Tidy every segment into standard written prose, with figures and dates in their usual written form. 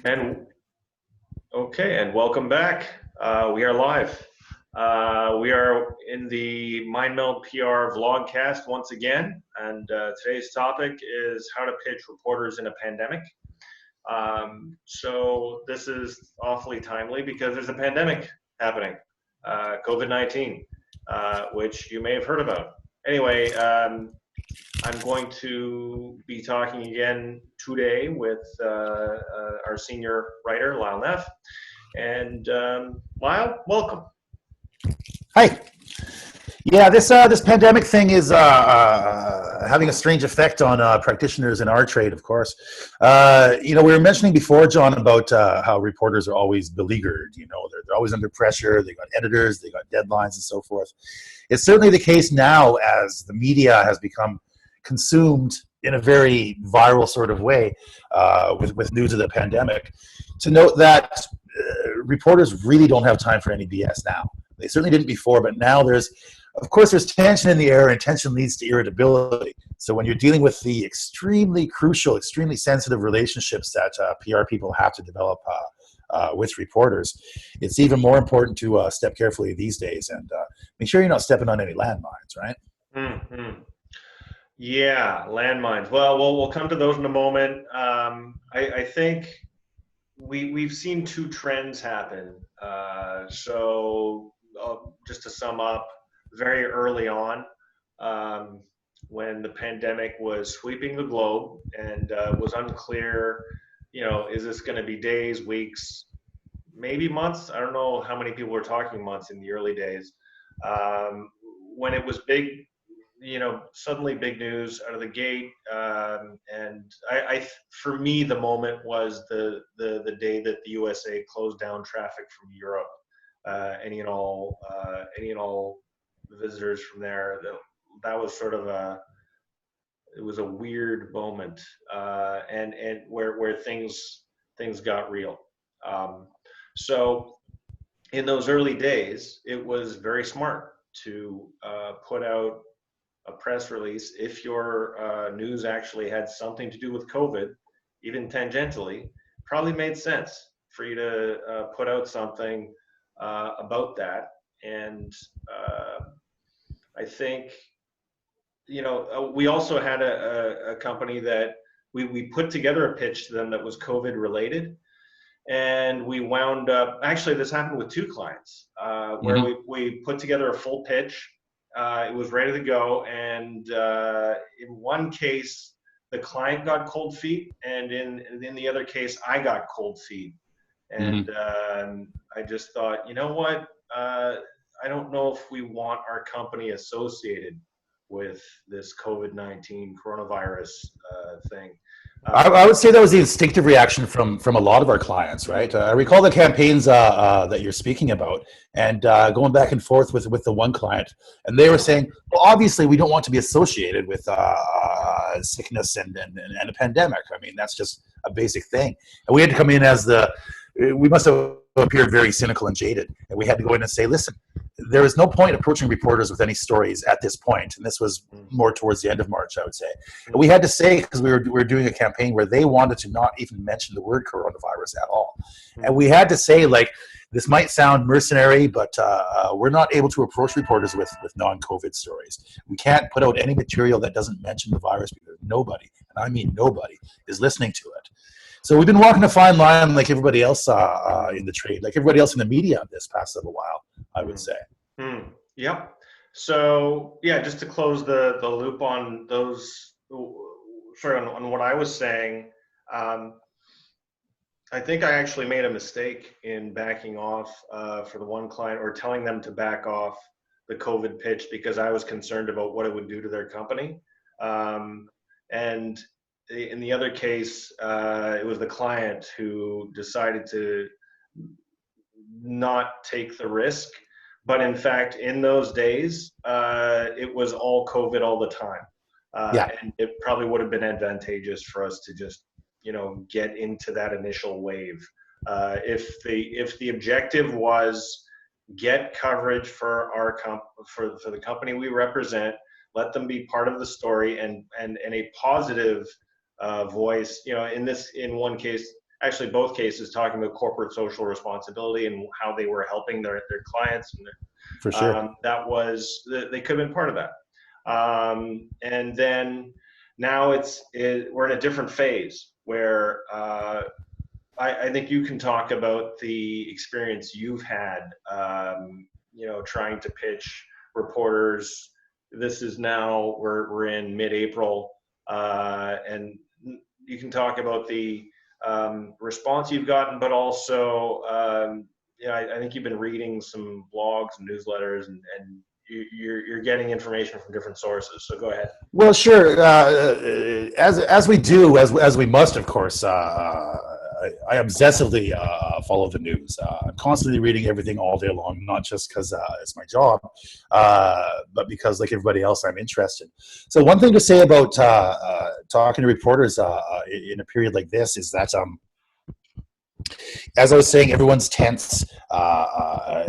And okay, and welcome back. We are live. We are in the Meld PR vlogcast once again, and today's topic is how to pitch reporters in a pandemic. So this is awfully timely because there's a pandemic happening, COVID-19, which you may have heard about. Anyway, I'm going to be talking again today with our senior writer, Lyle Neff. And Lyle, welcome. Hi. Yeah, this pandemic thing is having a strange effect on practitioners in our trade, of course. We were mentioning before, John, about how reporters are always beleaguered. They're always under pressure. They got editors, they got deadlines, and so forth. It's certainly the case now as the media has become consumed in a very viral sort of way with news of the pandemic. To note that reporters really don't have time for any BS now. They certainly didn't before, but now there's tension in the air, and tension leads to irritability. So when you're dealing with the extremely crucial, extremely sensitive relationships that PR people have to develop with reporters, it's even more important to step carefully these days and make sure you're not stepping on any landmines, right? Mm-hmm. Yeah, landmines. Well, we'll come to those in a moment. I think we've seen two trends happen. Just to sum up, very early on, when the pandemic was sweeping the globe and was unclear, is this going to be days, weeks, maybe months? I don't know how many people were talking months in the early days. When it was big, suddenly big news out of the gate. And for me, the moment was the day that the USA closed down traffic from Europe. Any and all visitors from there. That was sort of it was a weird moment, and where things got real. So in those early days, it was very smart to put out a press release if your news actually had something to do with COVID, even tangentially. Probably made sense for you to put out something about that. And I think, we also had a company that we put together a pitch to them that was COVID related. And we wound up, actually this happened with two clients, where we put together a full pitch. It was ready to go. And in one case, the client got cold feet. And in the other case, I got cold feet. And I just thought, you know what? I don't know if we want our company associated with this COVID-19 coronavirus thing. I would say that was the instinctive reaction from a lot of our clients, right? I recall the campaigns that you're speaking about, and going back and forth with the one client, and they were saying, well, obviously we don't want to be associated with sickness and a pandemic. I mean, that's just a basic thing. And we had to come in we must have appeared very cynical and jaded, and we had to go in and say, listen, there is no point approaching reporters with any stories at this point, and this was more towards the end of March, I would say. And we had to say, because we were doing a campaign where they wanted to not even mention the word coronavirus at all, and we had to say, like, this might sound mercenary, but we're not able to approach reporters with non-COVID stories. We can't put out any material that doesn't mention the virus because nobody, and I mean nobody, is listening to it. So we've been walking a fine line like everybody else in the trade, like everybody else in the media this past little while, I would say. Yep. So yeah, just to close the loop on those, on what I was saying, I think I actually made a mistake in backing off for the one client, or telling them to back off the COVID pitch, because I was concerned about what it would do to their company. And in the other case, it was the client who decided to not take the risk. But in fact, in those days, it was all COVID all the time. And it probably would have been advantageous for us to just, get into that initial wave. If the objective was get coverage for for the company we represent, let them be part of the story and a positive voice. In one case, actually both cases talking about corporate social responsibility and how they were helping their clients, and For sure. that was, they could have been part of that. And then now we're in a different phase where I think you can talk about the experience you've had, trying to pitch reporters. This is now, we're in mid-April, and you can talk about the response you've gotten, but also, I think you've been reading some blogs and newsletters, and you're getting information from different sources. So go ahead. Well, sure. As we do, as we must, of course. I obsessively follow the news. I'm constantly reading everything all day long, not just because it's my job, but because, like everybody else, I'm interested. So one thing to say about talking to reporters in a period like this is that, as I was saying, everyone's tense.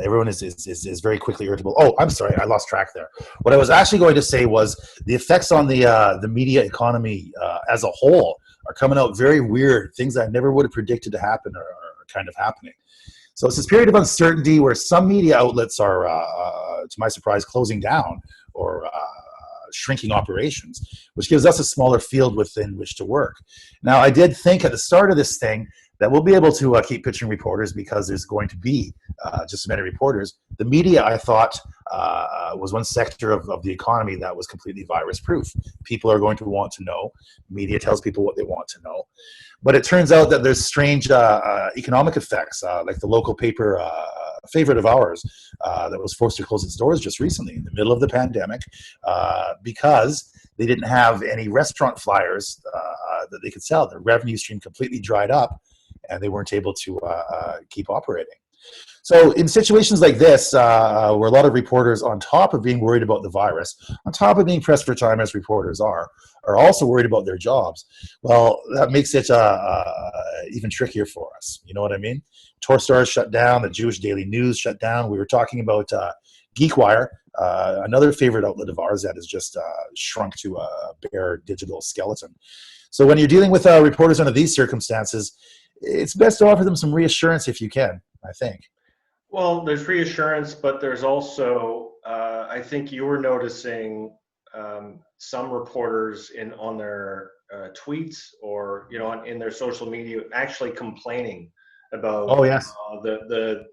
Everyone is very quickly irritable. Oh, I'm sorry, I lost track there. What I was actually going to say was the effects on the media economy as a whole are coming out very weird. Things I never would have predicted to happen are kind of happening. So it's this period of uncertainty where some media outlets are, to my surprise, closing down or shrinking operations, which gives us a smaller field within which to work. Now, I did think at the start of this thing that we'll be able to keep pitching reporters because there's going to be just as many reporters. The media, I thought, was one sector of the economy that was completely virus-proof. People are going to want to know. Media tells people what they want to know. But it turns out that there's strange economic effects, like the local paper, favorite of ours, that was forced to close its doors just recently in the middle of the pandemic because they didn't have any restaurant flyers that they could sell. Their revenue stream completely dried up, and they weren't able to keep operating. So in situations like this, where a lot of reporters, on top of being worried about the virus, on top of being pressed for time as reporters are also worried about their jobs, well, that makes it even trickier for us. You know what I mean? Torstar shut down, the Jewish Daily News shut down. We were talking about GeekWire, another favorite outlet of ours that has just shrunk to a bare digital skeleton. So when you're dealing with reporters under these circumstances, it's best to offer them some reassurance if you can, I think. Well, there's reassurance, but there's also, I think you were noticing some reporters on their tweets or in their social media actually complaining about Oh, yes.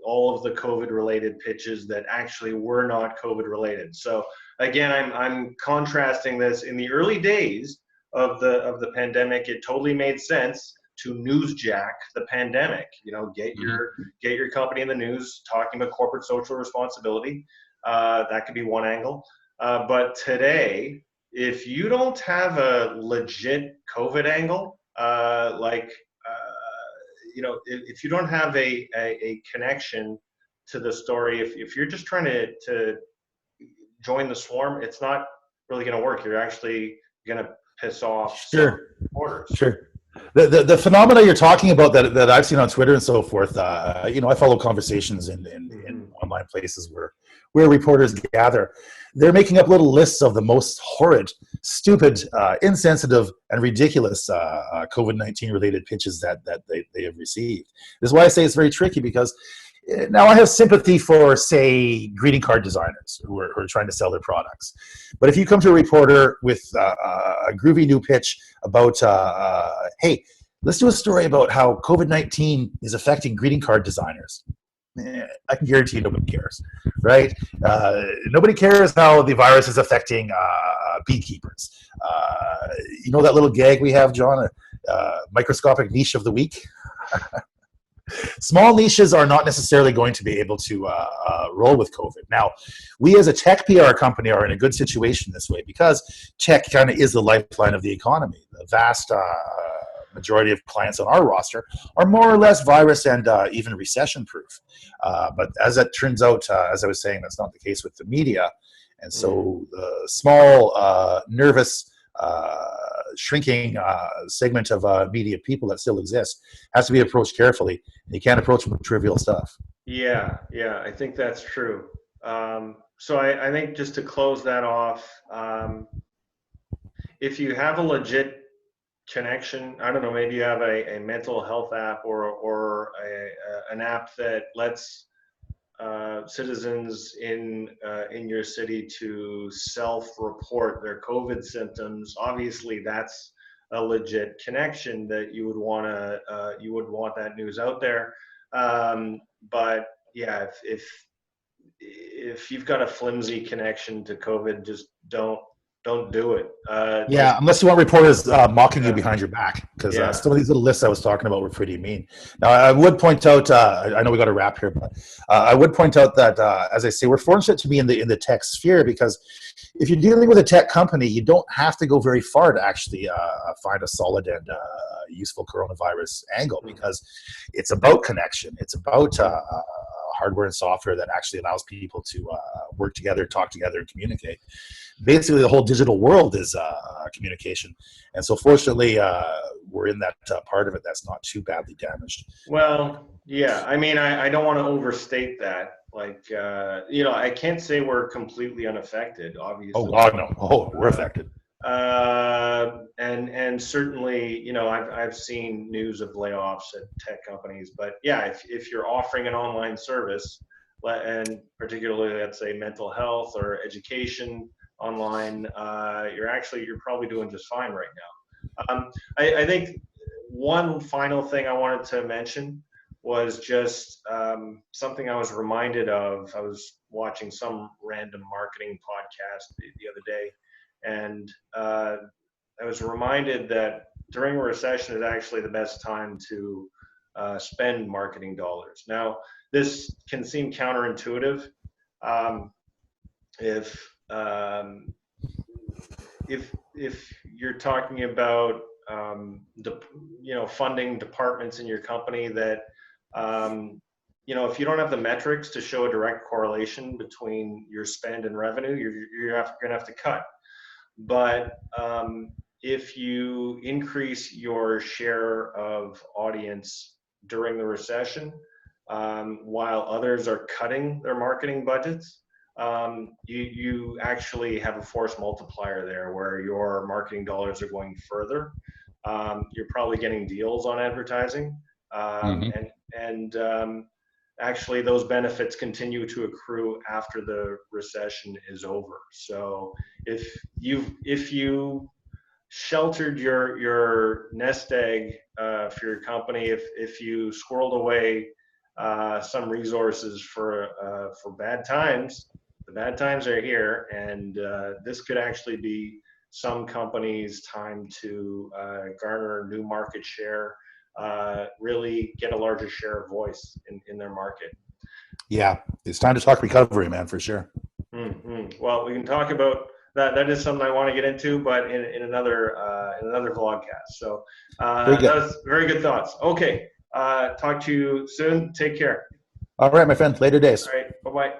all of the COVID related pitches that actually were not COVID related. So again, I'm contrasting this. In the early days of the pandemic, it totally made sense to newsjack the pandemic. Get your company in the news talking about corporate social responsibility. That could be one angle. But today, if you don't have a legit COVID angle, if you don't have a connection to the story, if you're just trying to join the swarm, it's not really going to work. You're actually going to piss off some reporters. Sure. The phenomena you're talking about that I've seen on Twitter and so forth, I follow conversations in online places where reporters gather. They're making up little lists of the most horrid, stupid, insensitive, and ridiculous COVID-19 related pitches that they have received. This is why I say it's very tricky, because now I have sympathy for, say, greeting card designers who are trying to sell their products. But if you come to a reporter with a groovy new pitch about, hey, let's do a story about how COVID-19 is affecting greeting card designers, I can guarantee you nobody cares, right? Nobody cares how the virus is affecting beekeepers. That little gag we have, John, microscopic niche of the week? Small niches are not necessarily going to be able to roll with COVID. Now, we as a tech PR company are in a good situation this way because tech kind of is the lifeline of the economy. The vast majority of clients on our roster are more or less virus and even recession proof. But as it turns out, as I was saying, that's not the case with the media. And so the small, nervous, shrinking segment of media people that still exist has to be approached carefully. You can't approach them with trivial stuff. Yeah, I think that's true. So I think just to close that off, if you have a legit connection. I don't know, maybe you have a mental health app or an app that lets citizens in your city to self-report their COVID symptoms. Obviously, that's a legit connection that you would want to you would want that news out there. But yeah, if you've got a flimsy connection to COVID, just don't do it. Yeah, unless you want reporters mocking you Yeah, behind your back, because yeah. some of these little lists I was talking about were pretty mean. Now, I would point out, I know we got to wrap here, but I would point out that, as I say, we're fortunate to be in the tech sphere, because if you're dealing with a tech company, you don't have to go very far to actually find a solid and useful coronavirus angle, because it's about connection. It's about hardware and software that actually allows people to work together, talk together, and communicate. Basically, the whole digital world is communication, and so fortunately, we're in that part of it that's not too badly damaged. Well, yeah. I mean, I don't want to overstate that. Like, I can't say we're completely unaffected, Oh obviously. God, no! Oh, we're affected. And certainly, I've seen news of layoffs at tech companies, but yeah, if you're offering an online service, and particularly, let's say, mental health or education online, you're probably doing just fine right now. I think one final thing I wanted to mention was just something I was reminded of. I was watching some random marketing podcast the other day, and I was reminded that during a recession is actually the best time to spend marketing dollars. Now, this can seem counterintuitive. Um, if if you're talking about funding departments in your company that if you don't have the metrics to show a direct correlation between your spend and revenue, you're going to have to cut. But if you increase your share of audience during the recession, while others are cutting their marketing budgets, you actually have a force multiplier there where your marketing dollars are going further. You're probably getting deals on advertising, Mm-hmm. and actually those benefits continue to accrue after the recession is over. So if you sheltered your nest egg for your company, if you squirreled away some resources for bad times, the bad times are here, and this could actually be some companies' time to garner new market share, really get a larger share of voice in their market. Yeah, it's time to talk recovery, man, for sure. Mm-hmm. Well, we can talk about that. That is something I want to get into, but in another vlogcast. So Very that good. was very good thoughts. Okay, talk to you soon. Take care. All right, my friend. Later days. All right. Bye bye.